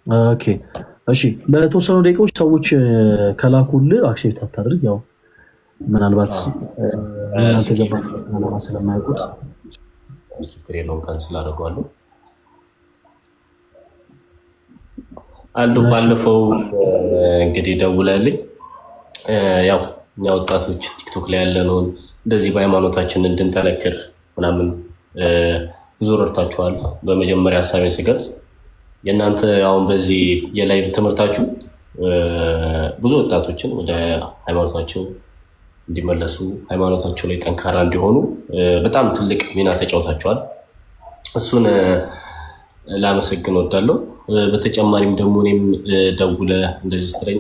ኦኬ እሺ፣ ለተወሰኑ ደቂቃዎች ሰዎች ከላኩልህ አክሴፕት አታድርግ። ያው ምናልባት ያልተገባ ዓላማ ስለማያውቁት ችግር የለውም፣ ካንስል አደርገዋለሁ። አሉ ባለፈው እንግዲህ ደውለልኝ ያው እኛ ወጣቶች ቲክቶክ ላይ ያለነውን እንደዚህ በሃይማኖታችን እንድንጠነክር ምናምን ብዙ ረድታችኋል። በመጀመሪያ ሀሳቤን ስገልጽ የእናንተ አሁን በዚህ የላይቭ ትምህርታችሁ ብዙ ወጣቶችን ወደ ሃይማኖታቸው እንዲመለሱ ሃይማኖታቸው ላይ ጠንካራ እንዲሆኑ በጣም ትልቅ ሚና ተጫውታችኋል። እሱን ላመሰግን ወዳለሁ። በተጨማሪም ደግሞ እኔም ደውለ እንደዚህ ስትለኝ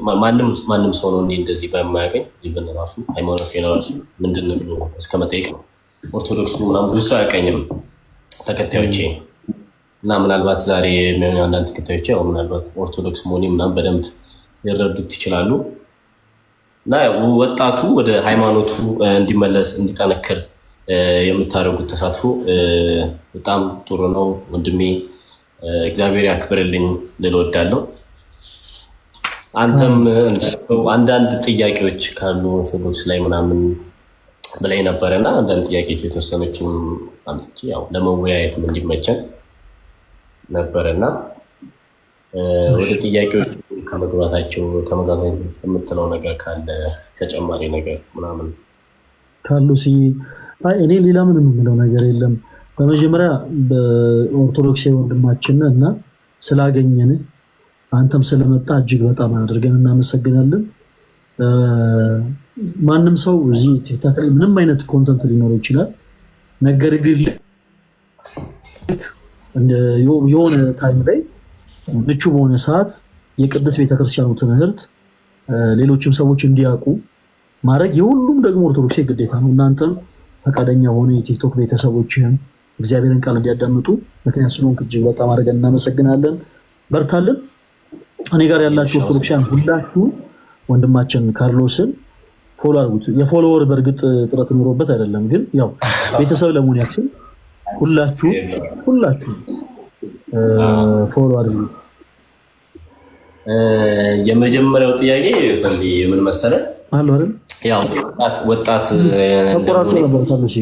ማንም ሰው ነው እኔ እንደዚህ በማያገኝ ይብን ራሱ ሃይማኖት ራሱ ምንድን ብሎ እስከ መጠየቅ ነው። ኦርቶዶክሱ ምናምን ብዙ ሰው አያውቀኝም ተከታዮቼ እና ምናልባት ዛሬ አንዳንድ ተከታዮቼ ያው ምናልባት ኦርቶዶክስ መሆኔ ምናምን በደንብ ሊረዱት ይችላሉ። እና ወጣቱ ወደ ሃይማኖቱ እንዲመለስ እንዲጠነክር የምታደርጉት ተሳትፎ በጣም ጥሩ ነው ወንድሜ። እግዚአብሔር ያክብርልኝ ልል እወዳለሁ። አንተም እንዳልከው አንዳንድ ጥያቄዎች ካሉ ኦርቶዶክስ ላይ ምናምን ብላይ ነበረና አንዳንድ ጥያቄዎች የተወሰነችም አምጥቼ ያው ለመወያየትም እንዲመቸን ነበረና ወደ ጥያቄዎች ከመግባታቸው በፊት የምትለው ነገር ካለ ተጨማሪ ነገር ምናምን ካሉ እኔ ሌላ ምንም የምለው ነገር የለም። በመጀመሪያ በኦርቶዶክስ ወንድማችን እና ስላገኘን አንተም ስለመጣ እጅግ በጣም አድርገን እናመሰግናለን። ማንም ሰው እዚህ ቲክታክ ላይ ምንም አይነት ኮንተንት ሊኖረው ይችላል። ነገር ግን የሆነ ታይም ላይ ምቹ በሆነ ሰዓት የቅድስት ቤተክርስቲያኑ ትምህርት ሌሎችም ሰዎች እንዲያውቁ ማድረግ የሁሉም ደግሞ ኦርቶዶክስ ግዴታ ነው። እናንተም ፈቃደኛ ሆነ የቲክቶክ ቤተሰቦችህን እግዚአብሔርን ቃል እንዲያዳምጡ ምክንያት ስለሆንክ እጅግ በጣም አድርገን እናመሰግናለን። በርታልን። እኔ ጋር ያላችሁ ኦርቶዶክሳውያን ሁላችሁ ወንድማችን ካርሎስን ፎሎ አድርጉት። የፎሎወር በእርግጥ ጥረት ኖሮበት አይደለም፣ ግን ያው ቤተሰብ ለመሆን ያክል ሁላችሁ ፎሎ አድርጉ። የመጀመሪያው ጥያቄ ፈንዲ ምን መሰለህ አሉ አይደል? ያው ወጣት ተቆራርጦ ነበር ታለሽ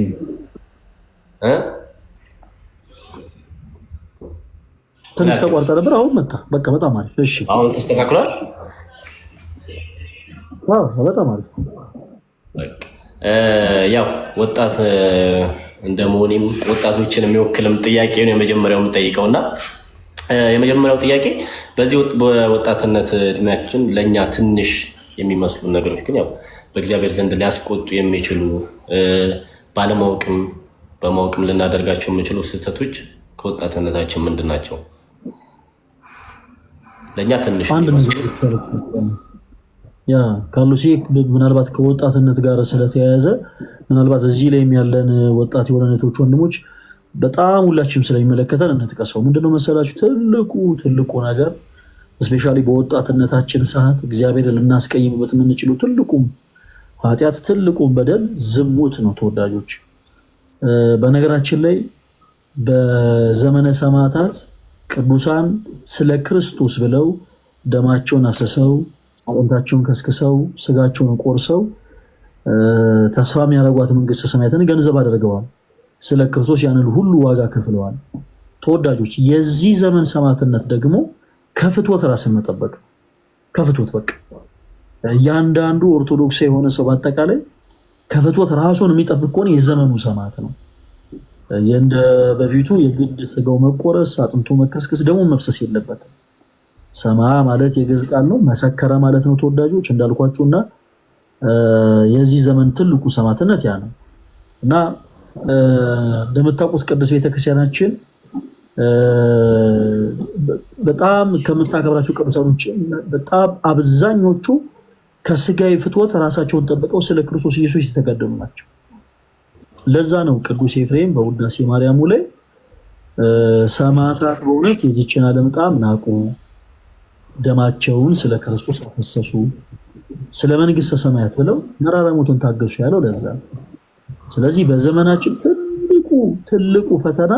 ትንሽ ተቆራርጦ ነበር። አሁን መጣ። በቃ በጣም አሪፍ። እሺ አሁን ተስተካክሏል። በጣም አሪፍ። ያው ወጣት እንደመሆኔም ወጣቶችን የሚወክልም ጥያቄ ነው የመጀመሪያው የምጠይቀውና የመጀመሪያው ጥያቄ በዚህ በወጣትነት እድሜያችን ለእኛ ትንሽ የሚመስሉ ነገሮች ግን ያው በእግዚአብሔር ዘንድ ሊያስቆጡ የሚችሉ ባለማወቅም በማወቅም ልናደርጋቸው የሚችሉ ስህተቶች ከወጣትነታችን ምንድን ናቸው? ለእኛ ትንሽ ካሉሲ ምናልባት ከወጣትነት ጋር ስለተያያዘ ምናልባት እዚህ ላይም ያለን ወጣት የሆነ እህቶች ወንድሞች በጣም ሁላችንም ስለሚመለከተን እንጥቀሰው። ምንድነው መሰላችሁ ትልቁ ነገር እስፔሻሊ በወጣትነታችን ሰዓት እግዚአብሔርን ልናስቀይምበት የምንችለው ትልቁም ኃጢአት ትልቁም በደል ዝሙት ነው ተወዳጆች። በነገራችን ላይ በዘመነ ሰማዕታት ቅዱሳን ስለ ክርስቶስ ብለው ደማቸውን አፍስሰው አጥንታቸውን ከስክሰው ስጋቸውን ቆርሰው ተስፋ የሚያደርጓት መንግስተ ሰማያትን ገንዘብ አድርገዋል። ስለ ክርስቶስ ያንን ሁሉ ዋጋ ከፍለዋል። ተወዳጆች የዚህ ዘመን ሰማዕትነት ደግሞ ከፍትወት ራስን መጠበቅ ከፍትወት በቃ እያንዳንዱ ኦርቶዶክስ የሆነ ሰው በአጠቃላይ ከፍትወት ራሱን የሚጠብቅ ከሆነ የዘመኑ ሰማዕት ነው። እንደ በፊቱ የግድ ስጋው መቆረስ አጥንቱ መከስከስ ደግሞ መፍሰስ የለበትም። ሰማ ማለት የግዕዝ ቃል ነው። መሰከረ ማለት ነው ተወዳጆች እንዳልኳችሁና የዚህ ዘመን ትልቁ ሰማዕትነት ያ ነው እና እንደምታውቁት ቅድስት ቤተክርስቲያናችን በጣም ከምታከብራቸው ቅዱሳኖች በጣም አብዛኞቹ ከስጋዊ ፍትወት ራሳቸውን ጠብቀው ስለ ክርስቶስ ኢየሱስ የተጋደሉ ናቸው። ለዛ ነው ቅዱስ ኤፍሬም በውዳሴ ማርያሙ ላይ ሰማዕታት በእውነት የዚችን ዓለም ጣዕም ናቁ፣ ደማቸውን ስለ ክርስቶስ አፈሰሱ፣ ስለ መንግስተ ሰማያት ብለው መራራ ሞትን ታገሱ ያለው ለዛ። ስለዚህ በዘመናችን ትልቁ ፈተና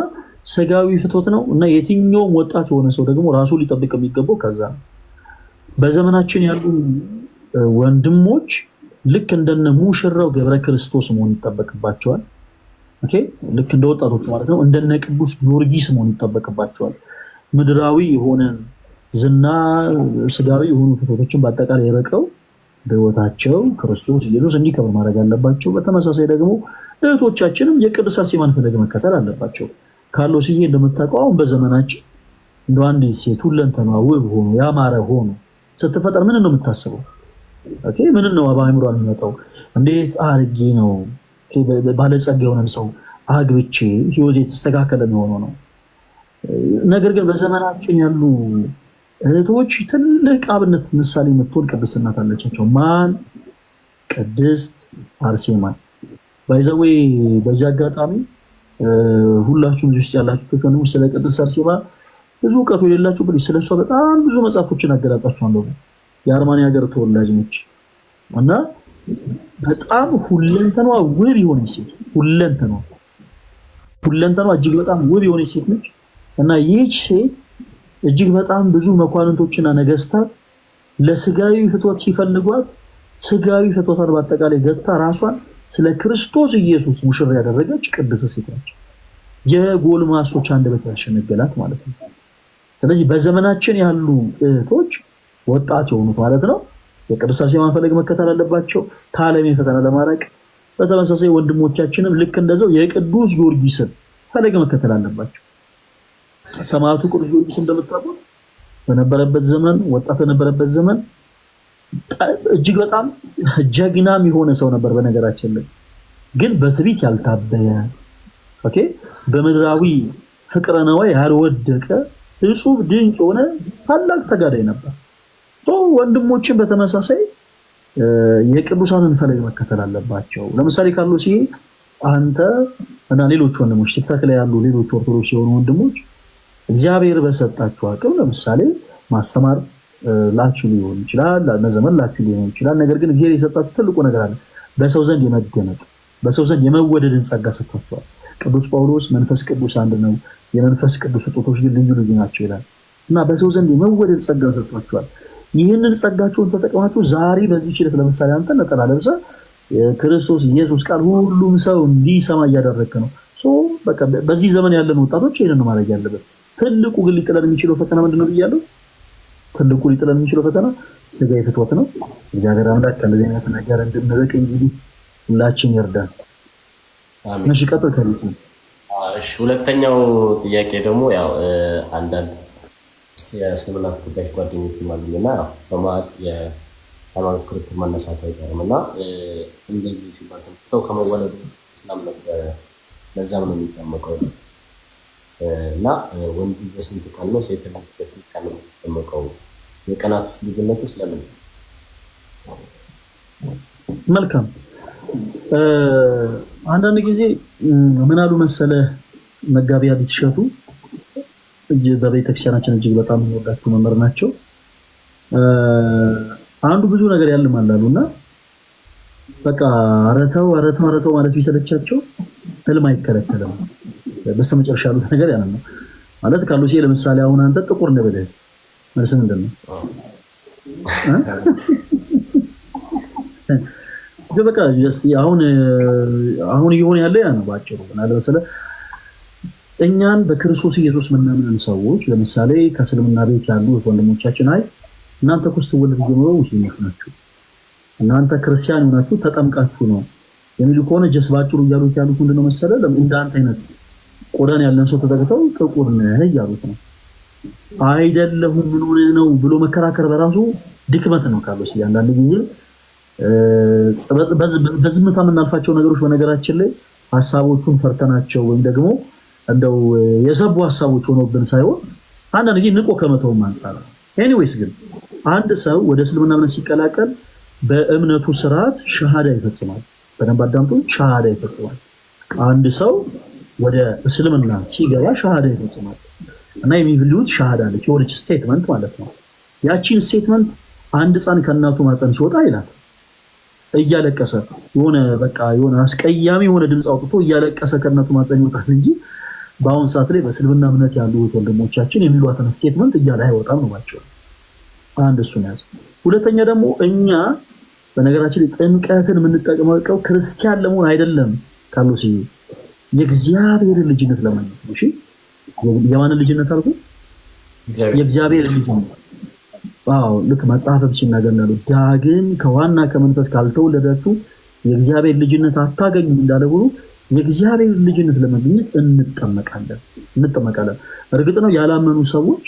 ስጋዊ ፍትወት ነው እና የትኛውም ወጣት የሆነ ሰው ደግሞ ራሱ ሊጠብቅ የሚገባው ከዛ ነው። በዘመናችን ያሉ ወንድሞች ልክ እንደነ ሙሽራው ገብረ ክርስቶስ መሆን ይጠበቅባቸዋል። ኦኬ ልክ እንደ ወጣቶች ማለት ነው። እንደነ ቅዱስ ጊዮርጊስ መሆን ይጠበቅባቸዋል። ምድራዊ የሆነ ዝና ስጋዊ የሆኑ ፍትወቶችን በአጠቃላይ የረቀው በህይወታቸው ክርስቶስ ኢየሱስ እንዲከብር ማድረግ አለባቸው። በተመሳሳይ ደግሞ እህቶቻችንም የቅድስት አርሴማን ፈለግ መከተል አለባቸው። ካርሎስ እንደምታውቀው አሁን በዘመናችን እንደ አንድ ሴት ሁለንተናዋ ውብ ሆኖ ያማረ ሆኖ ስትፈጠር ምን ነው የምታስበው? ኦኬ ምን ነው በአእምሮ የሚመጣው? እንዴት አርጌ ነው ባለጸጋ የሆነን ሰው አግብቼ ህይወቴ የተስተካከለ ነው ነው። ነገር ግን በዘመናችን ያሉ እህቶች ትልቅ አብነት ምሳሌ የምትሆን ቅድስት እናት አለቻቸው። ማን? ቅድስት አርሴማ። ባይዘዌ በዚህ አጋጣሚ ሁላችሁም ልጅ ውስጥ ያላችሁ ወንድሞች ስለ ቅድስት አርሴማ ብዙ እውቀቱ የሌላችሁ ግን ስለሷ በጣም ብዙ መጽሐፎችን አገላጣችኋለሁ። የአርማንያ ሀገር ተወላጅ ነች እና በጣም ሁለንተናዋ ውብ የሆነች ሴት ሁለንተናዋ እጅግ በጣም ውብ የሆነች ሴት ነች እና ይህች ሴት እጅግ በጣም ብዙ መኳንንቶችና ነገስታት ለስጋዊ ፍትወት ሲፈልጓት ስጋዊ ፍትወቷን በአጠቃላይ ገታ ራሷን ስለ ክርስቶስ ኢየሱስ ሙሽራ ያደረገች ቅድስት ሴት ነች። የጎልማሶች አንደበት ያሸነገላት ማለት ነው። ስለዚህ በዘመናችን ያሉ እህቶች ወጣት የሆኑት ማለት ነው የቅድስት አርሴማን ፈለግ መከተል አለባቸው ከዓለም ፈተና ለማራቅ። በተመሳሳይ ወንድሞቻችንም ልክ እንደዛው የቅዱስ ጊዮርጊስን ፈለግ መከተል አለባቸው። ሰማዕቱ ቅዱስ ጊዮርጊስ እንደምታውቁት በነበረበት ዘመን ወጣት በነበረበት ዘመን እጅግ በጣም ጀግናም የሆነ ሰው ነበር። በነገራችን ላይ ግን በትዕቢት ያልታበየ ኦኬ በምድራዊ ፍቅረ ነዋይ ያልወደቀ እጹብ ድንቅ የሆነ ታላቅ ተጋዳይ ነበር። ወንድሞችን በተመሳሳይ የቅዱሳንን ፈለግ መከተል አለባቸው። ለምሳሌ ካርሎስ አንተ እና ሌሎች ወንድሞች ቲክታክ ላይ ያሉ ሌሎች ኦርቶዶክስ የሆኑ ወንድሞች እግዚአብሔር በሰጣችሁ አቅም ለምሳሌ ማስተማር ላችሁ ሊሆን ይችላል፣ ለዘመን ላችሁ ሊሆን ይችላል። ነገር ግን እግዚአብሔር የሰጣችሁ ትልቁ ነገር አለ። በሰው ዘንድ የመደነቅ በሰው ዘንድ የመወደድን ጸጋ ሰጥቷቸዋል። ቅዱስ ጳውሎስ መንፈስ ቅዱስ አንድ ነው፣ የመንፈስ ቅዱስ ስጦታዎች ግን ልዩ ልዩ ናቸው ይላል እና በሰው ዘንድ የመወደድ ጸጋ ሰጥቷቸዋል። ይህንን ጸጋቸውን ተጠቅማችሁ ዛሬ በዚህ ችለት ለምሳሌ አንተ ነጠላ ለብሰህ የክርስቶስ ኢየሱስ ቃል ሁሉም ሰው እንዲሰማ እያደረግክ ነው። በቃ በዚህ ዘመን ያለን ወጣቶች ይሄንን ነው ማድረግ ያለበት። ትልቁ ግን ሊጥለን የሚችለው ፈተና ምንድነው ብያለሁ? ትልቁ ሊጥለን የሚችለው ፈተና ስጋዊ ፍትወት ነው። እግዚአብሔር አምላክ ከዚህ አይነት ነገር እንድንርቅ እንግዲህ ሁላችን ይርዳን። አሜን። እሺ ቀጥታ ከልጽ እሺ ሁለተኛው ጥያቄ ደግሞ ያው አንዳንድ የእስልምና ተከታዮች ጓደኞች ማለትና በማለት የሃይማኖት ክርክር መነሳቱ አይቀርምና እንደዚህ ሲባል ሰው ከመወለዱ እስላም ነበር ለዛም ነው የሚጠመቀው እና ወንድ በስንት ቀን ነው ሴት በስንት ቀን ነው የሚጠመቀው? የቀናቶች ልዩነቶች ለምን? መልካም አንዳንድ ጊዜ ምን አሉ መሰለ መጋቢ አዲስ ሸቱ በቤተክርስቲያናችን እጅግ በጣም የሚወዳቸው መምህር ናቸው። አንዱ ብዙ ነገር ያልማላሉና በቃ አረተው ማለት ቢሰለቻቸው ህልም አይከለከለም። በስተመጨረሻ ያሉት ነገር ያንን ነው ማለት ካርሎስ ለምሳሌ አሁን አንተ ጥቁር ነበለስ መልስ ምንድነው? በቃ አሁን ይሆን ያለ ያ ነው ባጭሩ። ለምሳሌ እኛን በክርስቶስ ኢየሱስ ምናምን ሰዎች ለምሳሌ ከእስልምና ቤት ያሉ ወንድሞቻችን አይ እናንተ እኮ ስትወለዱ ጀምሮ ሙስሊሞች ናችሁ፣ እናንተ ክርስቲያን ሆናችሁ ተጠምቃችሁ ነው የሚሉ ከሆነ ጀስ ባጭሩ እያሉት ያሉት ምንድነው መሰለ እንዳንተ አይነት ቆዳን ያለን ሰው ተጠቅተው ጥቁር ነህ እያሉት ነው። አይደለሁም ምን ሆነ ነው ብሎ መከራከር በራሱ ድክመት ነው ካርሎስ። አንዳንድ ጊዜ በዝምታ የምናልፋቸው ነገሮች በነገራችን ላይ ሐሳቦቹን ፈርተናቸው ወይም ደግሞ እንደው የሰቡ ሐሳቦች ሆኖብን ሳይሆን አንዳንድ ጊዜ ንቆ ከመተው አንፃር ነው። ኤኒዌይስ ግን አንድ ሰው ወደ እስልምና እምነት ሲቀላቀል በእምነቱ ስርዓት ሸሃዳ ይፈጽማል። በደንብ አዳምጡ፣ ሸሃዳ ይፈጽማል። አንድ ሰው ወደ እስልምና ሲገባ ሸሃዳ ይፈጽማል እና የሚብሉት ሸሃዳ አለች የሆነች ስቴትመንት ማለት ነው። ያቺን ስቴትመንት አንድ ህፃን ከእናቱ ማፀን ሲወጣ ይላል እያለቀሰ የሆነ አስቀያሚ የሆነ ድምጽ አውጥቶ እያለቀሰ ከእናቱ ማፀን ይወጣል እንጂ በአሁን ሰዓት ላይ በእስልምና እምነት ያሉ ወንድሞቻችን የሚሏትን ስቴትመንት እያለ አይወጣም ነው ባጭሩ። አንድ እሱን ያዝ። ሁለተኛ ደግሞ እኛ በነገራችን ላይ ጥምቀትን የምንጠቀመው ክርስቲያን ለመሆን አይደለም ካሉሲ የእግዚአብሔር ልጅነት ለማግኘት ነው። እሺ የማን ልጅነት አልኩ? የእግዚአብሔር ልጅነት። አዎ ልክ መጽሐፍም ሲናገር ነው ዳግም ከዋና ከመንፈስ ካልተወለዳችሁ የእግዚአብሔር ልጅነት አታገኙም እንዳለ ሁሉ የእግዚአብሔር ልጅነት ለማግኘት እንጠመቃለን። እርግጥ ነው ያላመኑ ሰዎች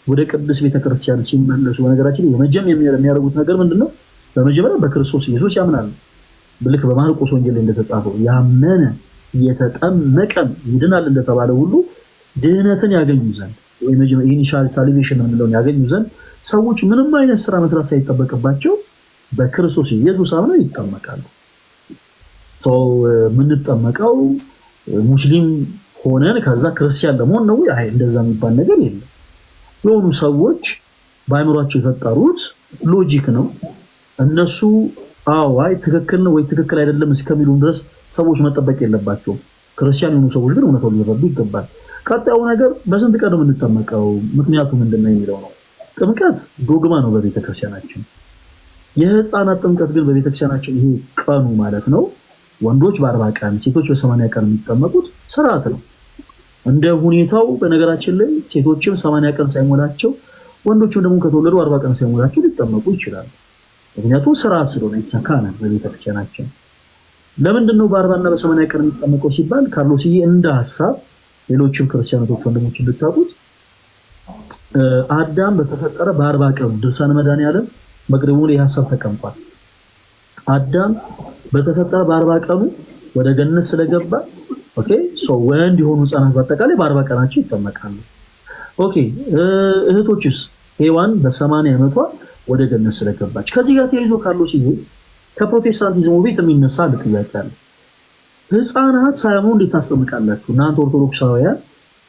ወደ ቅዱስ ቤተክርስቲያን ሲመለሱ በነገራችን ላይ የመጀመሪያ የሚያደርጉት ነገር ምንድነው? በመጀመሪያ በክርስቶስ ኢየሱስ ያምናሉ። ልክ በማርቆስ ወንጌል እንደተጻፈው ያመነ የተጠመቀ ይድናል እንደተባለ ሁሉ ድህነትን ያገኙ ዘንድ የመጀመሪያ ኢኒሻል ሳልቬሽን የምንለውን ያገኙ ዘንድ ሰዎች ምንም አይነት ስራ መስራት ሳይጠበቅባቸው በክርስቶስ ኢየሱስ አምነው ይጠመቃሉ። የምንጠመቀው ሙስሊም ሆነን ከዛ ክርስቲያን ለመሆን ነው። አይ እንደዛ የሚባል ነገር የለም። የሆኑ ሰዎች በአይምሯቸው የፈጠሩት ሎጂክ ነው። እነሱ አይ ትክክል ነው ወይ ትክክል አይደለም እስከሚሉን ድረስ ሰዎች መጠበቅ የለባቸውም። ክርስቲያን የሆኑ ሰዎች ግን እውነታውን ሊረዱ ይገባል። ቀጣዩ ነገር በስንት ቀን ነው የምንጠመቀው? ምክንያቱ ምንድነው የሚለው ነው። ጥምቀት ዶግማ ነው በቤተክርስቲያናችን። የህፃናት ጥምቀት ግን በቤተክርስቲያናችን ይሄ ቀኑ ማለት ነው ወንዶች በ40 ቀን ሴቶች በ80 ቀን የሚጠመቁት ስርዓት ነው። እንደ ሁኔታው በነገራችን ላይ ሴቶችም 80 ቀን ሳይሞላቸው ወንዶችም ደግሞ ከተወለዱ 40 ቀን ሳይሞላቸው ሊጠመቁ ይችላሉ። ምክንያቱም ስርዓት ስለሆነ የተሰካነ በቤተክርስቲያናችን። ለምንድን ነው በ40 እና በ80 ቀን የሚጠመቀው ሲባል ካርሎስዬ እንደ ሐሳብ ሌሎችም ክርስቲያኖች ወንድሞች እንድታውቁት አዳም በተፈጠረ በ40 ቀን ድርሳነ መድኃኔዓለም መቅደሙ ላይ ሐሳብ ተቀምጧል። አዳም በተፈጠረ በ40 ቀኑ ወደ ገነት ስለገባ ኦኬ ወንድ የሆኑ ህፃናት በአጠቃላይ በ40 ቀናቸው ይጠመቃሉ። ኦኬ እህቶችስ ሔዋን በ80 ዓመቷ ወደ ገነት ስለገባች። ከዚህ ጋር ተያይዞ ካርሎስዬ ከፕሮቴስታንቲዝሙ ቤት የሚነሳ ጥያቄ አለ። ህፃናት ሳያምኑ እንዴት ታስጠምቃላችሁ? እናንተ ኦርቶዶክሳውያን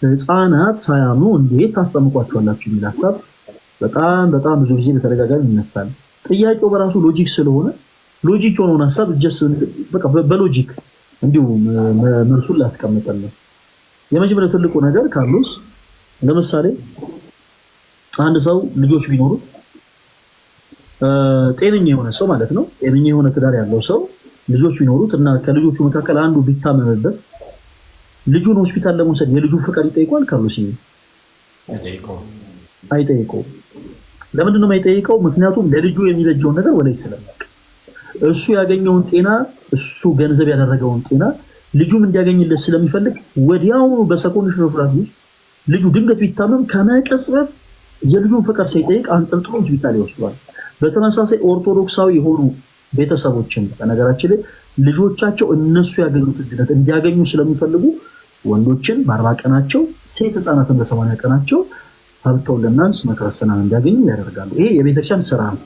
ህፃናት ሳያምኑ እንዴት ታስጠምቋቸዋላችሁ የሚል ሐሳብ በጣም ብዙ ጊዜ በተደጋጋሚ ይነሳል። ጥያቄው በራሱ ሎጂክ ስለሆነ ሎጂክ የሆነውን ሐሳብ በቃ በሎጂክ እንዲሁ መልሱን ላስቀምጠልን። የመጀመሪያው ትልቁ ነገር ካርሎስ ለምሳሌ አንድ ሰው ልጆች ቢኖሩት ጤነኛ የሆነ ሰው ማለት ነው ጤነኛ የሆነ ትዳር ያለው ሰው ልጆች ቢኖሩት እና ከልጆቹ መካከል አንዱ ቢታመምበት ልጁን ሆስፒታል ለመውሰድ የልጁን ፍቃድ ይጠይቋል ካርሎስ? አይጠይቀው። ለምንድን ነው የማይጠይቀው? ምክንያቱም ለልጁ የሚበጀውን ነገር ወላይ ስለማያውቅ እሱ ያገኘውን ጤና እሱ ገንዘብ ያደረገውን ጤና ልጁም እንዲያገኝለት ስለሚፈልግ ወዲያው በሰኮንድ ሽፍራት ልጁ ድንገት ቢታመም ከመቀጽበት የልጁን ፍቃድ ሳይጠይቅ አንጠልጥሎ ሆስፒታል ይወስዷል። በተመሳሳይ ኦርቶዶክሳዊ የሆኑ ቤተሰቦችን በነገራችን ላይ ልጆቻቸው እነሱ ያገኙት ድነት እንዲያገኙ ስለሚፈልጉ ወንዶችን በ40 ቀናቸው ሴት ህፃናትን በ80 ቀናቸው ሀብተውልና ስመ ክርስትናን እንዲያገኙ ያደርጋሉ። ይሄ የቤተክርስቲያን ስራ ነው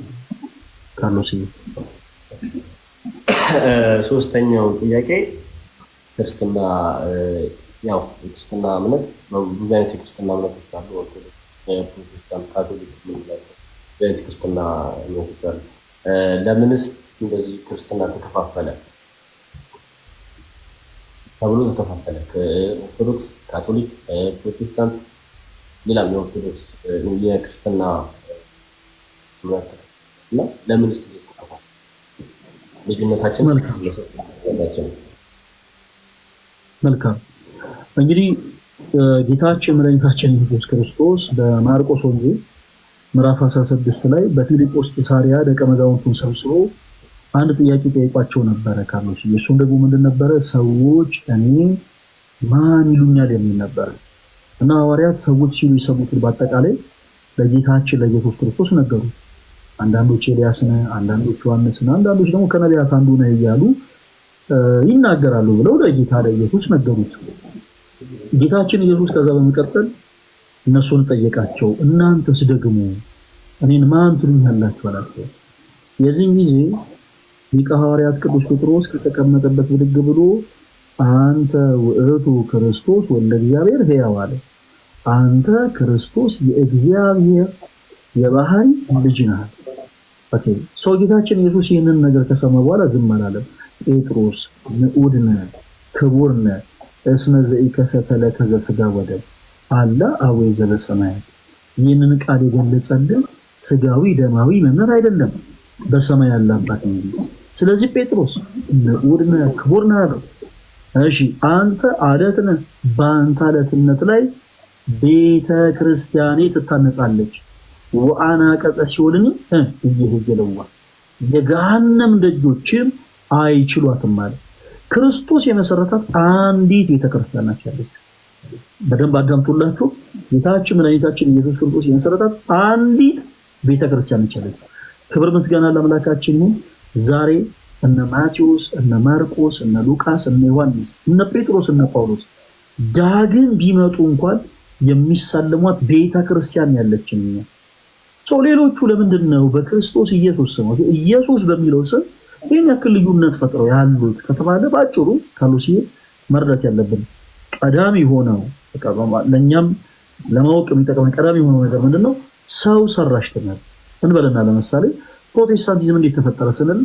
ካርሎስ። ሶስተኛው ጥያቄ ክርስትና ያው ክርስትና እምነት ብዙ አይነት ክርስትና እምነቶች አሉ። ፕሮቴስታንት፣ ካቶሊክ ምንላቸው ክርስትና እምነቶች አሉ። ለምንስ እንደዚህ ክርስትና ተከፋፈለ ተብሎ ተከፋፈለ? ኦርቶዶክስ፣ ካቶሊክ፣ ፕሮቴስታንት ሌላም የኦርቶዶክስ የክርስትና እምነት እና ለምንስ ተከፋፈለ? ልዩነታችን መልካም እንግዲህ ጌታችን መድኃኒታችን ኢየሱስ ክርስቶስ በማርቆስ ወንጌል ምዕራፍ 16 ላይ በፊልጶስ ቂሳርያ ደቀ መዛሙርቱን ሰብስቦ አንድ ጥያቄ ጠይቋቸው ነበረ ካርሎስ። እሱም ደግሞ ምንድን ነበረ? ሰዎች እኔ ማን ይሉኛል የሚል ነበር። እና ሐዋርያት ሰዎች ሲሉ የሰሙትን በአጠቃላይ ለጌታችን ለኢየሱስ ክርስቶስ ነገሩ። አንዳንዶች ኤልያስ ነህ፣ አንዳንዶች ዮሐንስ ነህ፣ አንዳንዶች ደግሞ ከነቢያት አንዱ ነህ እያሉ ይናገራሉ ብለው ለጌታ ለኢየሱስ ነገሩት። ጌታችን ኢየሱስ ከዛ በመቀጠል እነሱን ጠየቃቸው። እናንተስ ደግሞ እኔን ማን ትሉኛላችሁ አላቸው። የዚህን ጊዜ ሊቀ ሐዋርያት ቅዱስ ጴጥሮስ ከተቀመጠበት ብድግ ብሎ አንተ ውእቱ ክርስቶስ ወልደ እግዚአብሔር ሕያው አለ። አንተ ክርስቶስ የእግዚአብሔር የባህሪ ልጅ ነህ። ኦኬ ሰው ጌታችን ኢየሱስ ይህንን ነገር ከሰማ በኋላ ዝም አላለም። ጴጥሮስ ንዑድ ነህ፣ ክቡር ነህ፣ እስመ ዘኢከሰተ ለከ ዘሥጋ ወደም አለ አቡየ ዘበሰማያት። ይህንን ቃል የገለጸልን ስጋዊ ደማዊ መምህር አይደለም፣ በሰማይ ያለ አባት ነው። ስለዚህ ጴጥሮስ ንዑድ ነህ ክቡር ነህ አለው። እሺ አንተ አለት ነህ፣ በአንተ አለትነት ላይ ቤተ ክርስቲያኔ ትታነጻለች። ወአናቀጸ ሲኦልን እየሄጀለዋ የገሃነም ደጆችም አይችሏትም ማለት ክርስቶስ የመሰረታት አንዲት ቤተክርስቲያን ናት ያለች። በደንብ አዳምጡላችሁ። ጌታችን መድኃኒታችን ኢየሱስ ክርስቶስ የመሰረታት አንዲት ቤተክርስቲያን ነች ያለች። ክብር ምስጋና ለአምላካችን ይሁን። ዛሬ እነ ማቴዎስ፣ እነ ማርቆስ፣ እነ ሉቃስ፣ እነ ዮሐንስ፣ እነ ጴጥሮስ፣ እነ ጳውሎስ ዳግም ቢመጡ እንኳን የሚሳለሟት ቤተክርስቲያን ያለችን ነው። ሌሎቹ ለምንድን ነው በክርስቶስ ኢየሱስ ስም ኢየሱስ በሚለው ስም ይህን ያክል ልዩነት ፈጥረው ያሉት ከተባለ ባጭሩ ካሉሲ መረዳት ያለብን ቀዳሚ ሆነው ለኛም ለማወቅ የሚጠቅመን ቀዳሚ ሆነው ነገር ምንድነው? ሰው ሰራሽ ትምህርት እንበልና ለምሳሌ ፕሮቴስታንቲዝም እንዴት ተፈጠረ ስንል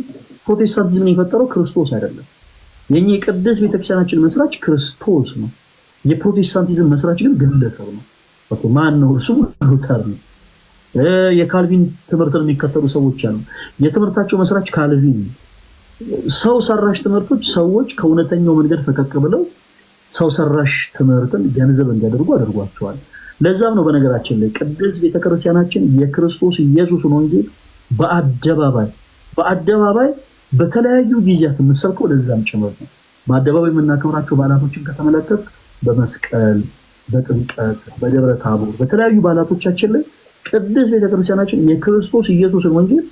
ፕሮቴስታንቲዝምን የፈጠረው ክርስቶስ አይደለም። የኛ ቅዱስ ቤተክርስቲያናችን መስራች ክርስቶስ ነው። የፕሮቴስታንቲዝም መስራች ግን ግለሰብ ነው። ማን ነው? እርሱ ሉተር ነው። የካልቪን ትምህርትን የሚከተሉ ሰዎች አሉ። የትምህርታቸው መስራች ካልቪን። ሰው ሰራሽ ትምህርቶች ሰዎች ከእውነተኛው መንገድ ፈቀቅ ብለው ሰው ሰራሽ ትምህርትን ገንዘብ እንዲያደርጉ አድርጓቸዋል። ለዛም ነው በነገራችን ላይ ቅዱስ ቤተክርስቲያናችን የክርስቶስ ኢየሱስን ወንጌል በአደባባይ በተለያዩ ጊዜያት የምንሰብከው ለዛም ጭምር ነው። በአደባባይ የምናከብራቸው በዓላቶችን ከተመለከት በመስቀል፣ በጥምቀት፣ በደብረ ታቦር በተለያዩ በዓላቶቻችን ላይ ቅዱስ ቤተክርስቲያናችን የክርስቶስ ኢየሱስን ወንጌል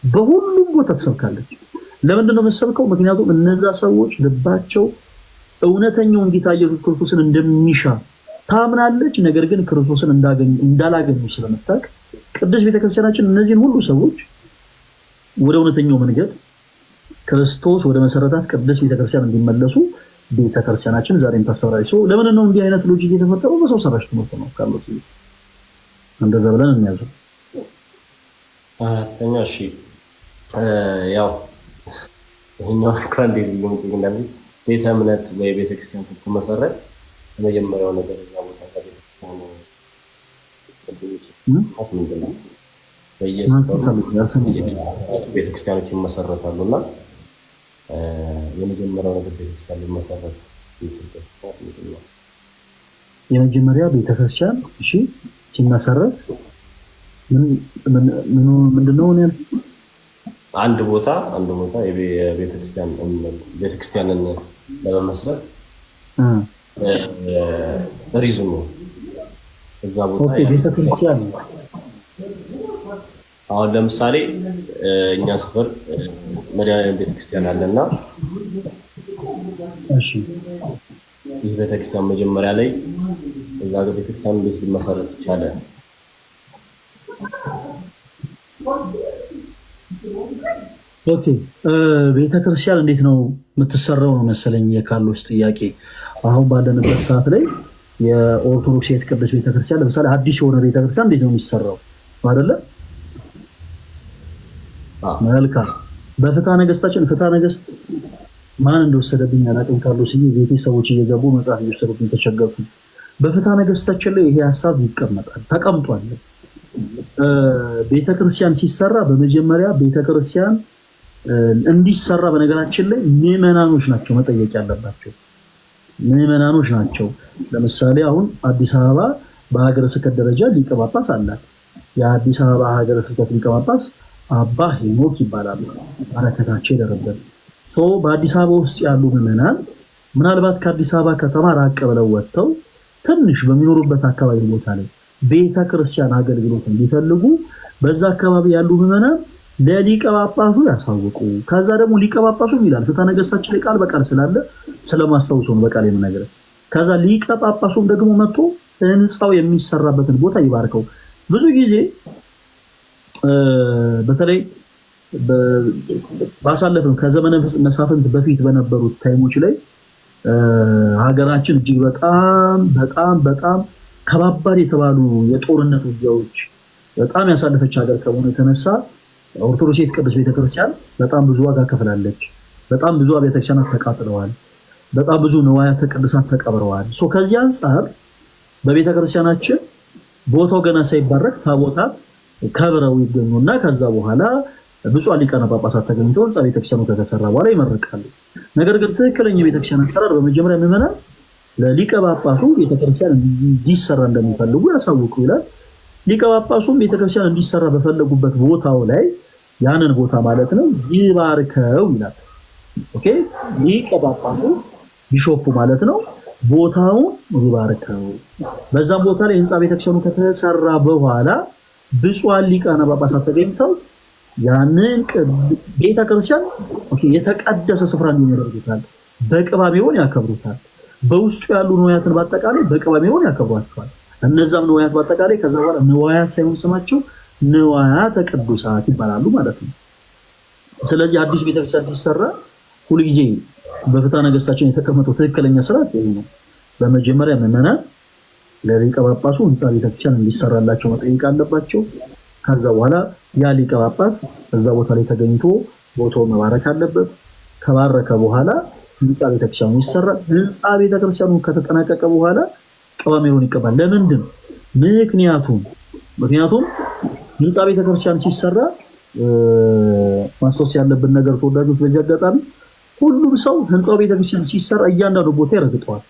በሁሉም ቦታ ተሰብካለች። ለምንድን ነው የምትሰብከው? ምክንያቱም እነዛ ሰዎች ልባቸው እውነተኛውን ጌታ ኢየሱስ ክርስቶስን እንደሚሻ ታምናለች። ነገር ግን ክርስቶስን እንዳላገኙ ስለምታውቅ ቅዱስ ቤተክርስቲያናችን እነዚህን ሁሉ ሰዎች ወደ እውነተኛው መንገድ ክርስቶስ ወደ መሰረታት ቅዱስ ቤተክርስቲያን እንዲመለሱ ቤተክርስቲያናችን ዛሬም ታስተምራለች። ለምን ነው እንዲህ አይነት ሎጂክ የተፈጠረው? በሰው ሰራሽ ትምህርት ነው ካለው እንደዛ ብለን እንያዘው። አራተኛ እሺ፣ ያው ይሄኛው ካንዴ ሊሆን ቤተ እምነት ወይ ቤተክርስቲያን ስትመሰረት የመጀመሪያው ነገር እዛ ቦታ ላይ ቤተክርስቲያኖች ይመሰረታሉና የመጀመሪያው ነገር ቤተክርስቲያን ሊመሰረት ይችላል። የመጀመሪያ ቤተክርስቲያን እሺ ሲመሰረት ምንድነው ነው? አንድ ቦታ ቤተክርስቲያንን ለመመስረት ሪዝኑ እዛ ቦታ ቤተክርስቲያን አሁን ለምሳሌ እኛ ሰፈር መድኃኔዓለም ቤተክርስቲያን አለና እሺ ይህ ቤተክርስቲያን መጀመሪያ ላይ እዛ ቤተክርስቲያን እንዴት ሊመሰረት ይቻለ? ኦኬ ቤተክርስቲያን እንዴት ነው የምትሰራው ነው መሰለኝ የካርሎስ ጥያቄ። አሁን ባለንበት ሰዓት ላይ የኦርቶዶክስ ቅዱስ ቤተክርስቲያን ለምሳሌ አዲስ የሆነ ቤተክርስቲያን እንዴት ነው የሚሰራው አይደለ? መልካም። በፍትሐ ነገሥታችን ፍትሐ ነገሥት ማን እንደወሰደብኝ አላውቅም። ካርሎስ ቤቴ ሰዎች እየገቡ መጽሐፍ እየወሰዱብኝ ተቸገርኩ። በፍትሐ ነገሥታችን ላይ ይሄ ሐሳብ ይቀመጣል ተቀምጧል። ቤተክርስቲያን ሲሰራ በመጀመሪያ ቤተክርስቲያን እንዲሰራ በነገራችን ላይ ምዕመናኖች ናቸው መጠየቅ ያለባቸው። ምዕመናኖች ናቸው። ለምሳሌ አሁን አዲስ አበባ በሀገረ ስብከት ደረጃ ሊቀ ጳጳስ አላት። የአዲስ አበባ ሀገረ ስብከት ሊቀ ጳጳስ አባ ሄኖክ ይባላሉ። በረከታቸው ይደረብን። በአዲስ አበባ ውስጥ ያሉ ምዕመናን ምናልባት ከአዲስ አበባ ከተማ ራቅ ብለው ወጥተው ትንሽ በሚኖሩበት አካባቢ ቦታ ላይ ቤተክርስቲያን አገልግሎት እንዲፈልጉ በዛ አካባቢ ያሉ ምዕመናን ለሊቀ ጳጳሱ ያሳውቁ። ከዛ ደግሞ ሊቀ ጳጳሱ ይላል ፍትሐ ነገሥታችን ላይ ቃል በቃል ስላለ ስለማስታውሱ ነው በቃል የምነግርህ። ከዛ ሊቀ ጳጳሱም ደግሞ መጥቶ ህንጻው የሚሰራበትን ቦታ ይባርከው። ብዙ ጊዜ በተለይ ባሳለፈው ከዘመነ መሳፍንት በፊት በነበሩት ታይሞች ላይ ሀገራችን እጅግ በጣም ከባባድ የተባሉ የጦርነት ውጊያዎች በጣም ያሳለፈች ሀገር ከመሆኑ የተነሳ ኦርቶዶክስ ቅዱስ ቤተክርስቲያን በጣም ብዙ ዋጋ ከፍላለች። በጣም ብዙ ቤተክርስቲያናት ተቃጥለዋል። በጣም ብዙ ንዋያተ ቅድሳት ተቀብረዋል። ከዚህ አንጻር በቤተክርስቲያናችን ቦታው ገና ሳይባረክ ታቦታት ከብረው ይገኙና ከዛ በኋላ ብፁዓን ሊቃነ ጳጳሳት ተገኝተው ህንፃ ቤተክርስቲያኑ ከተሰራ በኋላ ይመርቃሉ። ነገር ግን ትክክለኛ ቤተክርስቲያን አሰራር በመጀመሪያ ምዕመናን ለሊቀ ጳጳሱ ቤተክርስቲያን እንዲሰራ እንደሚፈልጉ ያሳውቁ ይላል። ሊቀ ጳጳሱም ቤተክርስቲያን እንዲሰራ በፈለጉበት ቦታው ላይ ያንን ቦታ ማለት ነው ይባርከው ይላል። ኦኬ ሊቀ ጳጳሱ ቢሾፑ ማለት ነው ቦታውን ይባርከው። በዛም ቦታ ላይ ህንፃ ቤተክርስቲያኑ ከተሰራ በኋላ ብፁዓን ሊቃነ ጳጳሳት ተገኝተው ያንን ቤተክርስቲያን የተቀደሰ ስፍራ እንዲሆን ያደርጉታል። በቅባ ሜሮን ያከብሩታል። በውስጡ ያሉ ንዋያትን በአጠቃላይ በቅባ ሜሮን ያከብሯቸዋል። እነዛም ንዋያት በአጠቃላይ ከዛ በኋላ ንዋያት ሳይሆን ስማቸው ንዋያተ ቅዱሳት ይባላሉ ማለት ነው። ስለዚህ አዲስ ቤተክርስቲያን ሲሰራ ሁልጊዜ በፍትሐ ነገሥታችን የተቀመጠው ትክክለኛ ስርዓት ይሄ ነው። በመጀመሪያ ምዕመናን ለሊቀ ጳጳሱ ህንፃ ቤተክርስቲያን እንዲሰራላቸው መጠየቅ አለባቸው። ከዛ በኋላ ያ ሊቀ ጳጳስ እዛ ቦታ ላይ ተገኝቶ ቦታውን መባረክ አለበት። ከባረከ በኋላ ህንፃ ቤተክርስቲያኑ ይሰራል። ህንፃ ቤተክርስቲያኑ ከተጠናቀቀ በኋላ ቅባ ሜሮን ይቀባል። ለምንድን? ምክንያቱም ህንፃ ቤተክርስቲያን ሲሰራ ማስታወስ ያለብን ነገር ተወዳጆች፣ በዚህ አጋጣሚ ሁሉም ሰው ህንፃው ቤተክርስቲያን ሲሰራ እያንዳንዱ ቦታ ይረግጠዋል፣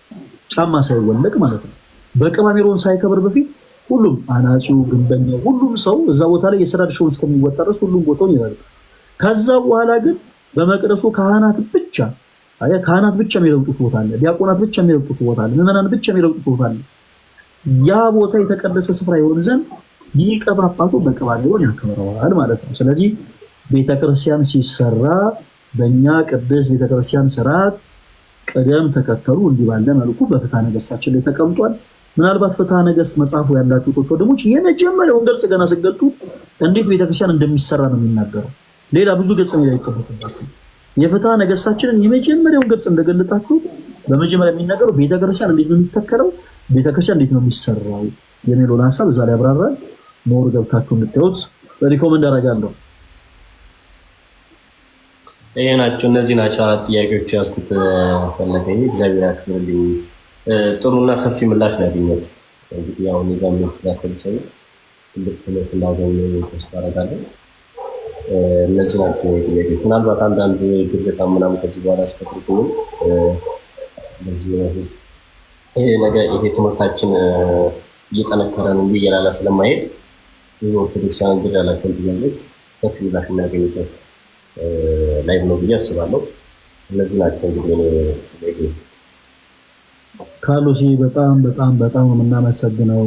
ጫማ ሳይወለቅ ማለት ነው። በቅባ ሜሮን ሳይከብር በፊት ሁሉም አናጺው፣ ግንበኛው፣ ሁሉም ሰው እዛ ቦታ ላይ የሥራ ድርሻውን እስከሚወጣ ድረስ ሁሉም ቦታውን ይረግጣል። ከዛ በኋላ ግን በመቅደሱ ካህናት ብቻ የሚረግጡት ቦታ አለ፣ ዲያቆናት ብቻ የሚረግጡት ቦታ አለ፣ ምዕመናን ብቻ የሚረግጡት ቦታ አለ። ያ ቦታ የተቀደሰ ስፍራ ይሆን ዘንድ ሊቀ ጳጳሱ በቅባ ሜሮን ያከብረዋል ማለት ነው። ስለዚህ ቤተክርስቲያን ሲሰራ በእኛ ቅድስት ቤተክርስቲያን ስርዓት ቅደም ተከተሉ እንዲህ ባለ መልኩ በፍትሐ ነገሥታችን ላይ ተቀምጧል። ምናልባት ፍትሐ ነገሥት መጽሐፉ ያላችሁ ወንድሞች የመጀመሪያውን ገጽ ገና ስትገልጡት እንዴት ቤተክርስቲያን እንደሚሰራ ነው የሚናገረው። ሌላ ብዙ ገጽ ላይ አይጠበቅባችሁ። የፍትሐ ነገሥታችንን የመጀመሪያውን ገጽ እንደገለጣችሁ በመጀመሪያ የሚናገረው ቤተክርስቲያን እንዴት ነው የሚተከለው፣ ቤተክርስቲያን እንዴት ነው የሚሰራው የሚለውን ሐሳብ እዛ ላይ ያብራራል። ሞር ገብታችሁ እንድታዩት ሪኮመንድ አደርጋለሁ። እነዚህ ናቸው አራት ጥያቄዎች ያዝኩት። ፈለገኝ እግዚአብሔር ያክብርልኝ። ጥሩና ሰፊ ምላሽ ነው ያገኘሁት። እንግዲህ አሁን ጋር የሚያስተካክሉ ሰው ትልቅ ትምህርት እንዳገኙ ተስፋ አደርጋለሁ። እነዚህ ናቸው ጥያቄዎች። ምናልባት አንዳንድ ግርታ ምናምን ከዚህ በኋላ አስፈጥሩኝ ይሄ ትምህርታችን እየጠነከረ ነው እንጂ እየላላ ስለማይሄድ ብዙ ኦርቶዶክሳውያን ግር ያላቸውን ጥያቄዎች ሰፊ ምላሽ የሚያገኙበት ላይ ነው ብዬ አስባለሁ። እነዚህ ናቸው እንግዲህ ጥያቄዎች። ካሉሲ በጣም በጣም በጣም የምናመሰግነው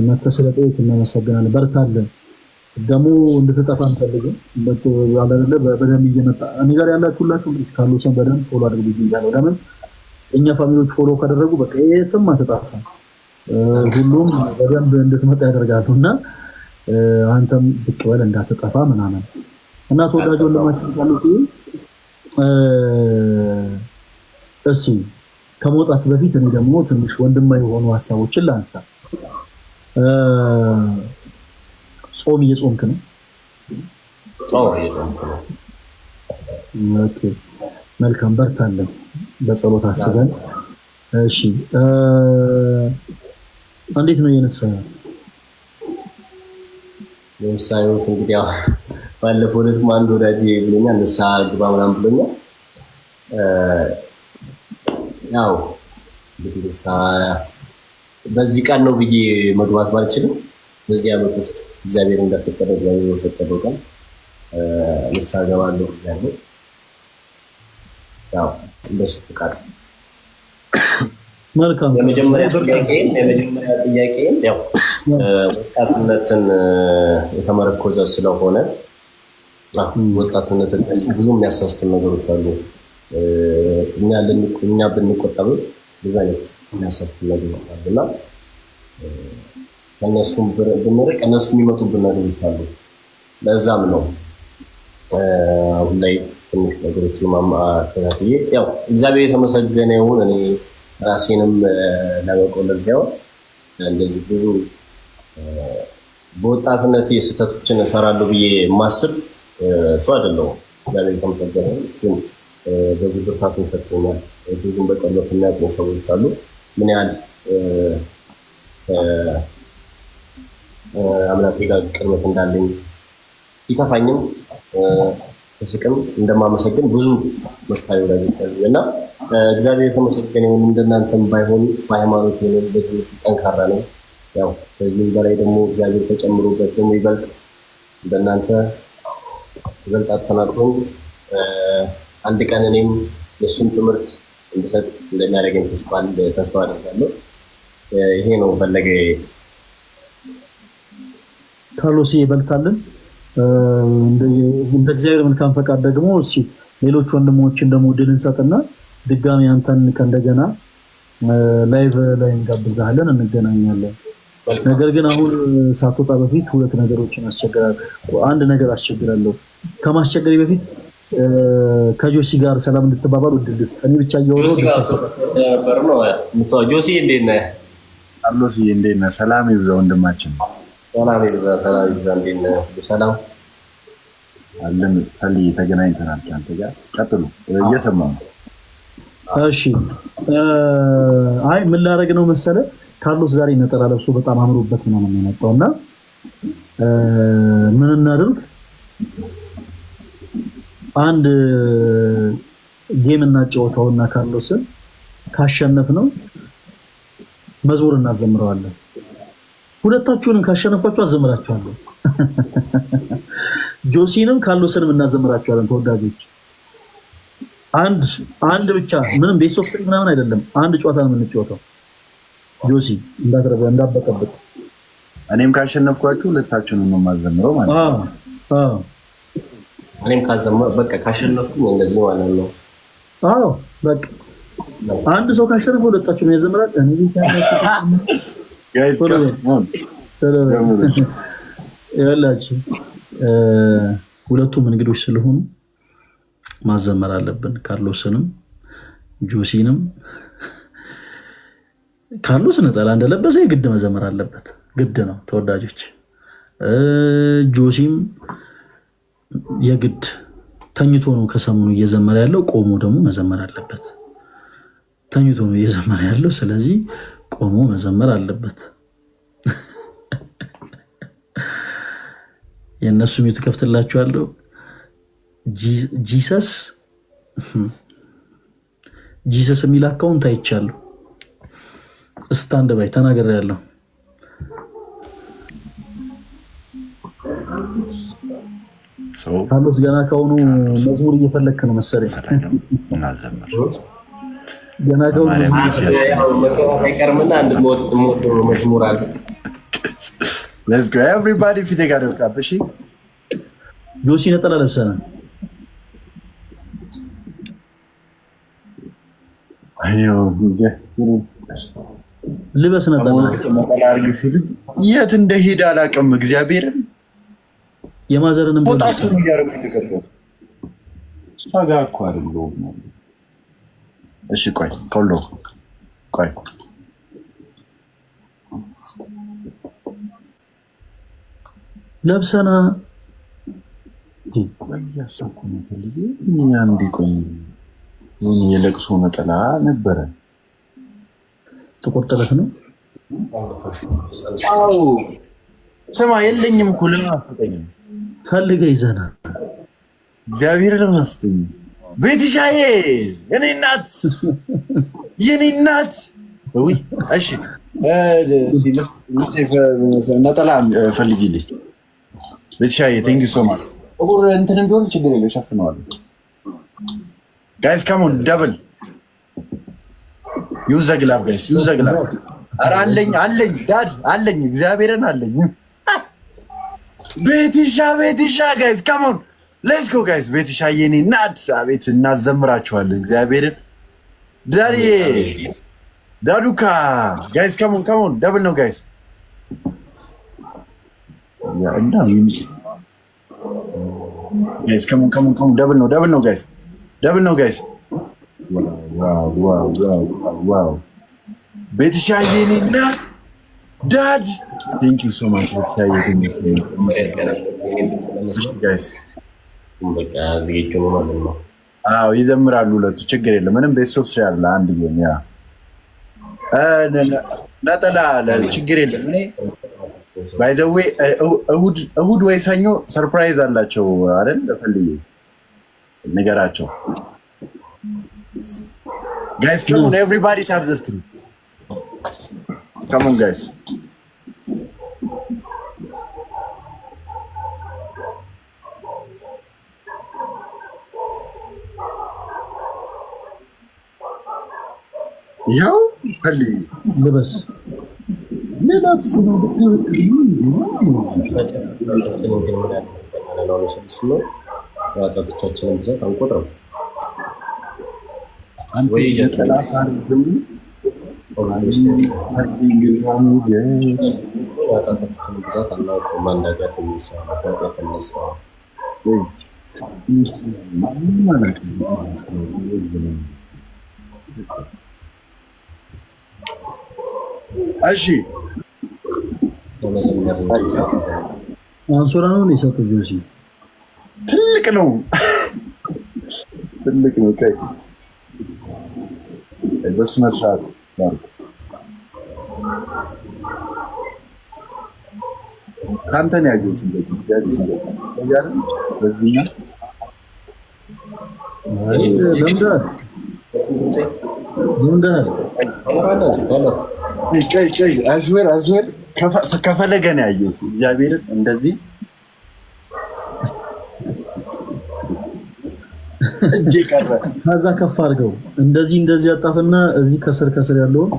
መተህ ስለጠየቅ እናመሰግናለን። በርታለን። ደግሞ እንድትጠፋ አንፈልግም። በደንብ እየመጣ እኔ ጋር ያላችሁ ሁላችሁ እንግዲህ ካሉሲን በደንብ ፎሎ አድርጉ ይላል። ለምን እኛ ፋሚሊዎች ፎሎ ካደረጉ በቃ የትም አትጠፋም። ሁሉም በደንብ እንድትመጣ ያደርጋሉ እና አንተም ብቅ በል እንዳትጠፋ ምናምን እና ተወዳጅ ወንድማችን ካሉሲ እሺ ከመውጣት በፊት እኔ ደግሞ ትንሽ ወንድማዊ የሆኑ ሀሳቦችን ላንሳ። ጾም እየጾምክ ነው? እየጾምክ ነው። ኦኬ መልካም፣ በርታለን። በጸሎት አስበን። እሺ እንዴት ነው የነሳሁት? የነሳሁት እንግዲህ ባለፈው ዕለት አንድ ወዳጅ ብሎኛል፣ ንስሓ ግባ ምናምን ብሎኛል። ያው እንግዲህ በዚህ ቀን ነው ብዬ መግባት ባልችልም በዚህ ዓመት ውስጥ እግዚአብሔር እንደፈቀደ እግዚአብሔር የፈቀደው ቀን ንስሓ ገባለሁ ያለው ያው እንደሱ ፍቃድ። መልካም። የመጀመሪያ ጥያቄ ያው ወጣትነትን የተመረኮዘ ስለሆነ ወጣትነትን ብዙ የሚያሳስቱን ነገሮች አሉ። እኛ ብንቆጠብ ብዙ አይነት የሚያሳስቱን ነገሮች አሉ እና ከእነሱም ብንርቅ እነሱ የሚመጡብን ነገሮች አሉ። ለዛም ነው አሁን ላይ ትንሽ ነገሮችን አስተካክዬ ያው እግዚአብሔር የተመሰገነ ይሁን እኔ ራሴንም ለመቆለብ ሳይሆን እንደዚህ ብዙ በወጣትነቴ ስህተቶችን እሰራለሁ ብዬ የማስብ ሰው አይደለሁም። እግዚአብሔር የተመሰገነ ይሁን። በዚህ ብርታቱን ሰጥቶኛል። ብዙም በቀሎት የሚያውቁ ሰዎች አሉ። ምን ያህል አምላኬ ጋር ቅርበት እንዳለኝ ሲከፋኝም ስቅም እንደማመሰግን ብዙ መስካሪ ወዳጆች አሉ እና እግዚአብሔር የተመሰገነ ይሁን። እንደናንተም ባይሆን በሃይማኖት የሆነ በትንሹ ጠንካራ ነው። ያው ከዚህም በላይ ደግሞ እግዚአብሔር ተጨምሮበት ደግሞ ይበልጥ እንደናንተ ይበልጥ አጠናክሮኝ አንድ ቀን እኔም የእሱን ትምህርት እንድሰጥ እንደሚያደርገኝ ተስፋ አደርጋለሁ። ይሄ ነው ፈለገ ካርሎስ ይበልጣልን። እንደ እግዚአብሔር መልካም ፈቃድ ደግሞ እሺ ሌሎች ወንድሞችን ደግሞ ድል እንሰጥና ድጋሚ አንተን ከእንደገና ላይቭ ላይ እንጋብዛለን፣ እንገናኛለን። ነገር ግን አሁን ሳትወጣ በፊት ሁለት ነገሮችን አንድ ነገር አስቸግራለሁ። ከማስቸገሪ በፊት ከጆሲ ጋር ሰላም እንድትባባሉ እድል ልስጥ። እኔ ብቻ እያወራሁ ጆሲ እንዴት ነህ? ካርሎስ እንዴት ነህ? ሰላም ይብዛ ወንድማችን። ሰላም ይብዛ። እንዴት ነህ? ሰላም አለን። ፈልይ ተገናኝተናል ከአንተ ጋር። ቀጥሉ፣ እየሰማሁ ነው። እሺ አይ ምን ላደርግ ነው መሰለህ፣ ካርሎስ ዛሬ ነጠላ ለብሶ በጣም አምሮበት ምናምን ነው የመጣውና ምን እናድርግ፣ አንድ ጌም እናጫወተውና ካርሎስን ካሸነፍ ነው መዝሙር እናዘምረዋለን። ሁለታችሁንም ካሸነፋችሁ አዘምራችኋለሁ። ጆሲንም ካርሎስንም እናዘምራችኋለን። ተወዳጆች አንድ ብቻ ምንም ቤት ሶፍት ምናምን አይደለም፣ አንድ ጨዋታ ነው የምንጫወተው። ጆሲ እንዳበቀበጥ እኔም ካሸነፍኳችሁ ሁለታችሁንም ነው የማዘምረው ማለት ነው። እኔም በቃ ካሸነፍኩኝ እንደዚህ ማለት ነው። አዎ በቃ አንድ ሰው ካሸነፈ ሁለታችሁ ነው ያዘምራል። እኔ ጋይስ ያላችሁ ሁለቱም እንግዶች ስለሆኑ ማዘመር አለብን። ካርሎስንም ጆሲንም ካርሎስ ነጠላ እንደለበሰ የግድ መዘመር አለበት፣ ግድ ነው ተወዳጆች። ጆሲም የግድ ተኝቶ ነው ከሰሞኑ እየዘመረ ያለው፣ ቆሞ ደግሞ መዘመር አለበት። ተኝቶ ነው እየዘመረ ያለው፣ ስለዚህ ቆሞ መዘመር አለበት። የነሱ ሚት ከፍትላችኋለሁ። ጂሰስ የሚል አካውንት አይቻለሁ። ስታንድ ባይ ተናግሬያለሁ። ካርሎስ ገና ከሆኑ መዝሙር እየፈለክ ነው መሰለኝ። እናዘምር ገና ከሆኑ አይቀርምና አንድ መዝሙር አለ። Let's go everybody ፊት ጋር ደብቃብ። እሺ ጆሲ ነጠላ ለብሰናል። ልበስ ነጠላ የት እንደሄደ አላውቅም። እግዚአብሔርን የማዘርንም ወጣቱ ያረቁ ተከፈቱ እሷ ጋር እኮ አይደለም። እሺ ቆይ ኮሎ ቆይ ለብሰና የለቅሶ ነጠላ ነበረ። ጥቁር ጥለት ነው። አዎ ስማ የለኝም እኮ ለምን አትሰጠኝም? ፈልገህ ይዘና እግዚአብሔር ለምን አትሰጠኝም? ቤትሻዬ የኔ እናት ወይ እሺ ነጠላ ፈልጊልኝ ቤትሻዬ። ቴንክ ዩ ሶ ማች። ጥቁር እንትንም ቢሆን ችግር የለው ሸፍነዋለሁ። ጋይስ ካም ኦን ደብል ዩዝ ዘ ግላቭ ጋይስ ዩዝ ዘ ግላቭ። ኧረ አለኝ ዳድ አለኝ እግዚአብሔርን አለኝ። ቤትሻ ጋይስ ካም ኦን ሌትስ ጎ ጋይስ። ቤትሻ የኔ እናት አቤት እናዘምራችኋለን እግዚአብሔርን። ዳዲዬ ዳዱካ ጋይስ ካም ኦን ደብል ነው ጋይስ። እና ጋይስ ካም ኦን ደብል ነው ጋይስ ደብል ነው ጋይስ። ዋው ቤትሻዬ የኔ እናት ዳድ ቴንክ ዩ ሶ ማች ቤትሻዬ ጋይስ። በቃ ዝግጁ ነው ማለት ነው። አዎ ይዘምራሉ ሁለቱ። ችግር የለም ምንም። ቤት ሶፍት ያለ አንድ ጌም ያ ነጠላ ችግር የለም። እኔ ባይ ዘ ዌይ እሁድ ወይ ሰኞ ሰርፕራይዝ አላቸው አይደል? ፈልዬ ንገራቸው። Guys, come on, everybody tap the screen. Come on, guys. Yo, Ali. ልበስ ለነፍስ ነው ወጣቶቻችንን ብዛት አንቆጥረው አንተ የተላሳን ወጣቶቻችንን ብዛት አናውቀው። ማንዳጋት የሚሰራ ወጣት የሚሰራ እሺ አንሶላ ነው የሰጠው ጆሲ ትልቅ ነው ትልቅ ነው። ከይ በስነ ስርዓት ማለት ካንተን ያዩት እንደዚህ ያለ በዚህ ቀይ አዝወር ከፈለገ ነው ያየሁት። እግዚአብሔርን እንደዚህ እጄ ቀረ። ከዛ ከፍ አድርገው እንደዚህ ያጣፍና እዚህ ከስር ያለውን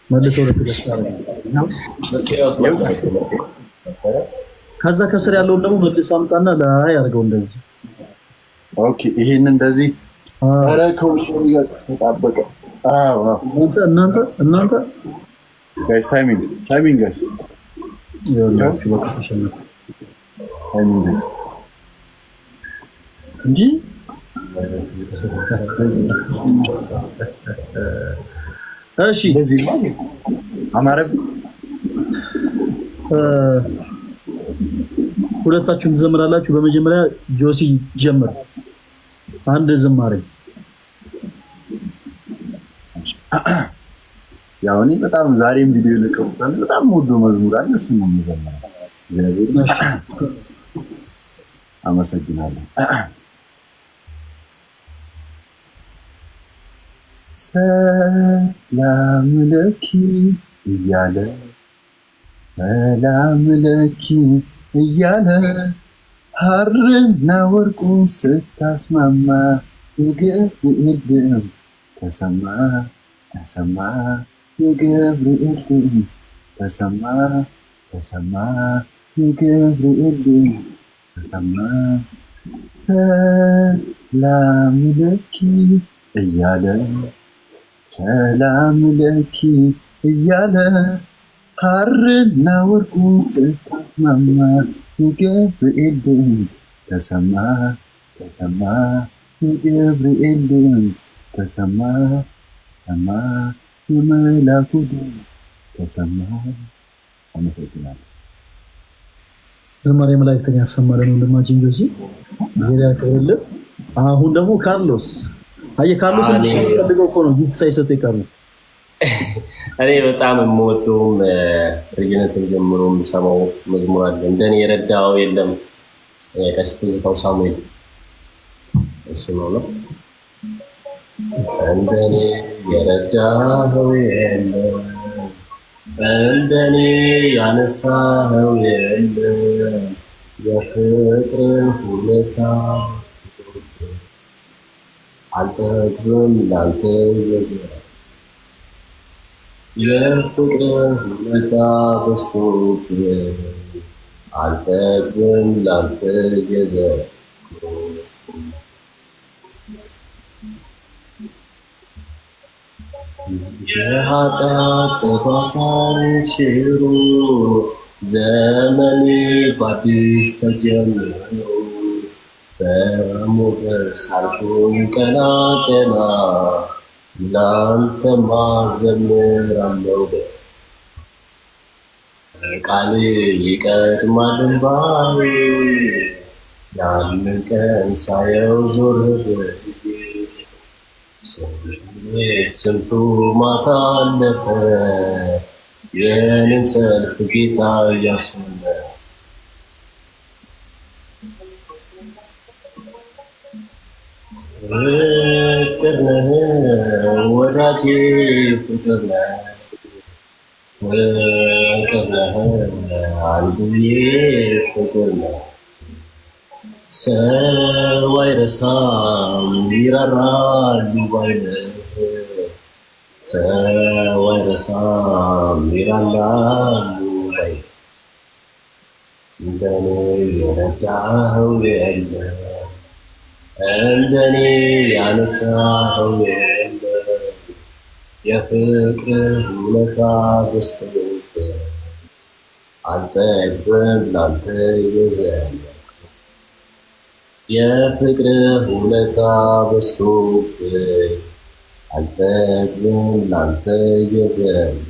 መልሰው ለተገጣ ከዛ ከስር ያለውን ደግሞ መልሰው አምጣና ላይ አድርገው እንደዚህ። ኦኬ ይሄን እንደዚህ አረከው ተጣበቀ። አዎ እናንተ ጋይስ ታይሚንግ ጋይስ ያላችሁ በቃ ተሸነፈ። ታይሚንግ ጋይስ እንጂ እሺ በዚህ ማለት አማረብ ሁለታችሁም ትዘምራላችሁ። በመጀመሪያ ጆሲ ጀምር አንድ ዝማሬ። ያው እኔ በጣም ዛሬም ቪዲዮ ልቀውታል። በጣም ወዶ መዝሙር አለ እሱ ነው የሚዘምረው። አመሰግናለሁ። ሰላም ለኪ እያለ ሰላም ለኪ እያለ ሐርና ወርቁ ስታስማማ የገብርኤል ድምፅ ተሰማ የገብርኤል ድምፅ ተሰማ የገብርኤል ድምፅ ተሰማ ሰላም ለኪ እያለ ሰላም ለኪ እያለ ሐርና ወርቁ ስታስማማ የገብርኤል ድምፅ ተሰማ የገብርኤል ድምፅ ተሰማ የመላኩ ድምፅ ተሰማ። አመሰግናለሁ። ዝማሬ መላእክትን ያሰማልን ወንድማችን ጆሲ እግዚአብሔር ያክብርልን። አሁን ደግሞ ካርሎስ ካርሎስ ፈልገው እኮ ነው ጊፍት ሳይሰጥ ይቀሩ። እኔ በጣም የምወደውም ልጅነትን ጀምሮ የምሰማው መዝሙር አለ። እንደኔ የረዳኸው የለም ከትዝታው ሳሙኤል እሱ ነው። እንደኔ የረዳኸው የለም እንደኔ ያነሳኸው የለም የፍቅር ሁኔታ አልጠግብም ላንተ የፍቅር ሁኔታ በዝቶብኝ አልጠግብም ላንተ የኃጢአት ጠባሳን ሽሮ ዘመኔ በአዲስ ተጀምሮ በሞገስ አልፎኝ ቀና ላንተማ ዘምራለሁ። ቃል ይቀድማል እንባዬ ያንን ቀን ሳየው ዞር ብዬ ስንቱ ማታ አለፈ የኔን ሰልፍ ጌታ እያሰመ ፍቅር ነህ ወዳጄ ፍቅር ነህ ፍቅር ነህ አንድዬ ፍቅር ነህ ሰው አይረሳም ይራራል ባይነህ ሰው አይረሳም ይራራል ባይነህ እንደኔ የረዳኸው የለም እንደኔ ያነሳኸው የለም የፍቅርህ ውለታ በዝቶብኝ አልጠግብም ላንተ የዘለልኩ የፍቅርህ ውለታ በዝቶብኝ አልጠግብም ላንተ የዘለልኩ።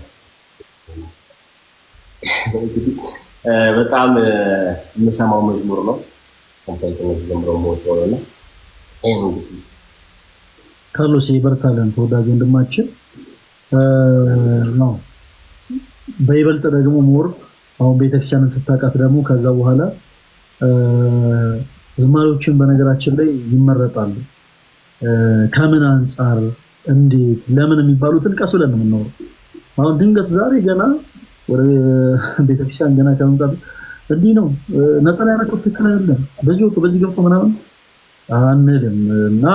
እንግዲህ በጣም የምሰማው መዝሙር ነው። ከንፈይነት ጀምሮ ሞተው ነው። እንግዲህ ካርሎስ ይበርታለን ተወዳጅ ወንድማችን ነው። በይበልጥ ደግሞ ሞር አሁን ቤተክርስቲያንን ስታውቃት ደግሞ ከዛ በኋላ ዝማሬዎችን በነገራችን ላይ ይመረጣሉ። ከምን አንፃር እንዴት ለምን የሚባሉትን ቀስ ብለን ነው የምናወራው። አሁን ድንገት ዛሬ ገና ወደ ቤተክርስቲያን ገና ከመምጣት እንዲህ ነው ነጠላ ያረከው ትክክል አይደለም በዚህ ወጥቶ በዚህ ገብቶ ምናምን አንልም እና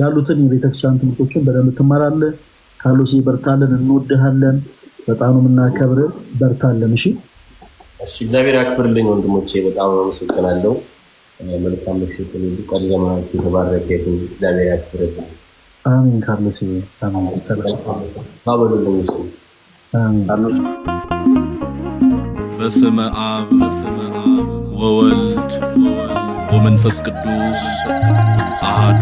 ያሉትን የቤተክርስቲያን ትምህርቶችን በደንብ ትማራለህ። ካርሎስ ይበርታለን፣ እንወድሃለን፣ በጣም ነው የምናከብርህ። በርታለን። እሺ እሺ፣ እግዚአብሔር ያክብርልኝ ወንድሞቼ፣ በጣም አመሰግናለሁ። መልካም ምሽት ይሁን። ቀሪ ዘመናችሁ የተባረከ ይሁን። እግዚአብሔር ያክብርልኝ። አሜን። ካርሎስ አሜን። ሰላም ታበሉልኝ። እሺ አሜን። ካርሎስ በስመ አብ ወወልድ ወመንፈስ ቅዱስ አሐዱ